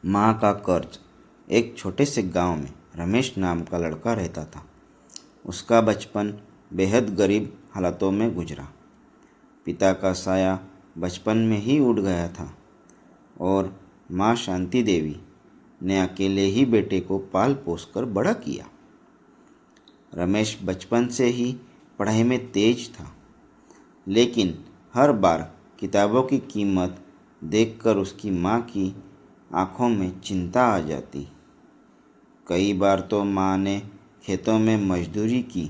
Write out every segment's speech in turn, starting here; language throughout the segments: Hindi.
माँ का कर्ज। एक छोटे से गांव में रमेश नाम का लड़का रहता था। उसका बचपन बेहद गरीब हालातों में गुजरा। पिता का साया बचपन में ही उड़ गया था और माँ शांति देवी ने अकेले ही बेटे को पाल पोस कर बड़ा किया। रमेश बचपन से ही पढ़ाई में तेज था, लेकिन हर बार किताबों की कीमत देखकर उसकी माँ की आंखों में चिंता आ जाती। कई बार तो माँ ने खेतों में मजदूरी की,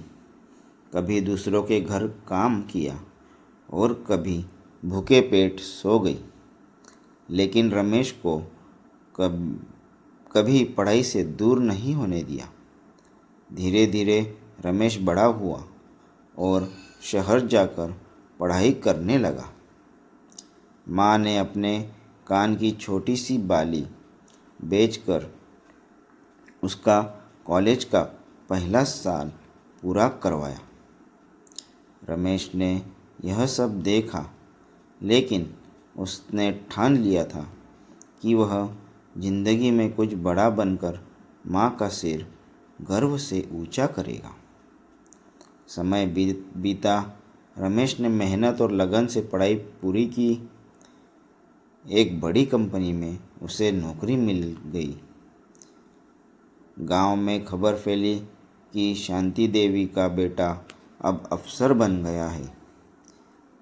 कभी दूसरों के घर काम किया और कभी भूखे पेट सो गई, लेकिन रमेश को कभी पढ़ाई से दूर नहीं होने दिया। धीरे धीरे रमेश बड़ा हुआ और शहर जाकर पढ़ाई करने लगा। माँ ने अपने कान की छोटी सी बाली बेचकर उसका कॉलेज का पहला साल पूरा करवाया। रमेश ने यह सब देखा, लेकिन उसने ठान लिया था कि वह जिंदगी में कुछ बड़ा बनकर माँ का सिर गर्व से ऊंचा करेगा। समय बीता। रमेश ने मेहनत और लगन से पढ़ाई पूरी की। एक बड़ी कंपनी में उसे नौकरी मिल गई। गांव में खबर फैली कि शांति देवी का बेटा अब अफसर बन गया है।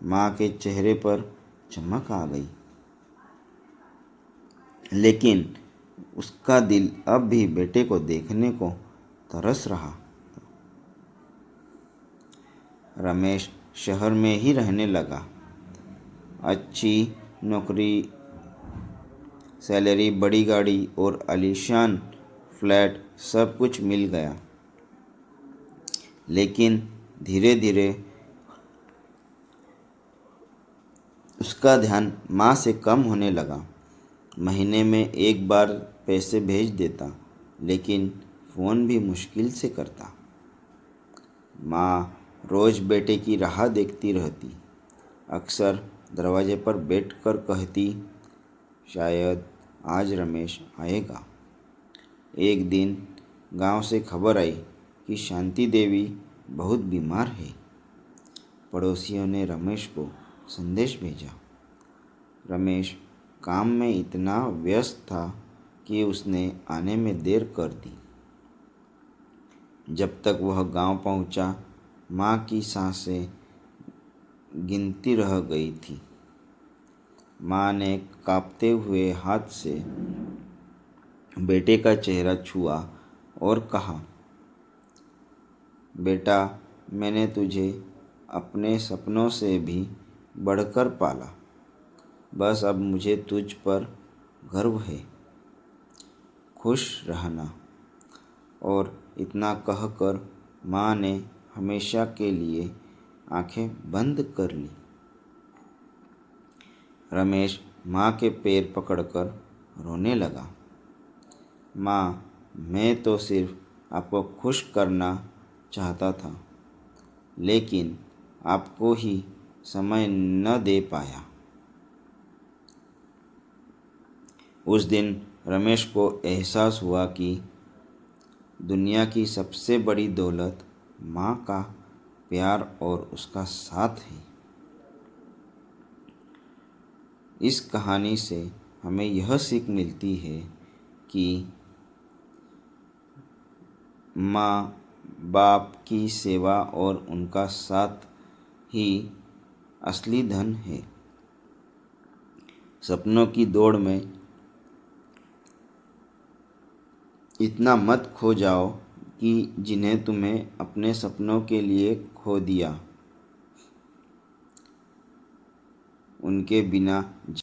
माँ के चेहरे पर चमक आ गई, लेकिन उसका दिल अब भी बेटे को देखने को तरस रहा। रमेश शहर में ही रहने लगा। अच्छी नौकरी, सैलरी, बड़ी गाड़ी और आलीशान फ्लैट सब कुछ मिल गया, लेकिन धीरे धीरे उसका ध्यान माँ से कम होने लगा। महीने में एक बार पैसे भेज देता, लेकिन फ़ोन भी मुश्किल से करता। माँ रोज़ बेटे की राह देखती रहती। अक्सर दरवाजे पर बैठकर कहती, शायद आज रमेश आएगा। एक दिन गांव से खबर आई कि शांति देवी बहुत बीमार है। पड़ोसियों ने रमेश को संदेश भेजा। रमेश काम में इतना व्यस्त था कि उसने आने में देर कर दी। जब तक वह गांव पहुंचा, माँ की सांसें गिनती रह गई थी। माँ ने कांपते हुए हाथ से बेटे का चेहरा छुआ और कहा, बेटा, मैंने तुझे अपने सपनों से भी बढ़कर पाला। बस अब मुझे तुझ पर गर्व है। खुश रहना। और इतना कहकर माँ ने हमेशा के लिए आंखें बंद कर ली। रमेश माँ के पैर पकड़कर रोने लगा। माँ, मैं तो सिर्फ आपको खुश करना चाहता था, लेकिन आपको ही समय न दे पाया। उस दिन रमेश को एहसास हुआ कि दुनिया की सबसे बड़ी दौलत माँ का प्यार और उसका साथ है। इस कहानी से हमें यह सीख मिलती है कि माँ बाप की सेवा और उनका साथ ही असली धन है। सपनों की दौड़ में इतना मत खो जाओ कि जिन्हें तुम्हें अपने सपनों के लिए खो दिया, उनके बिना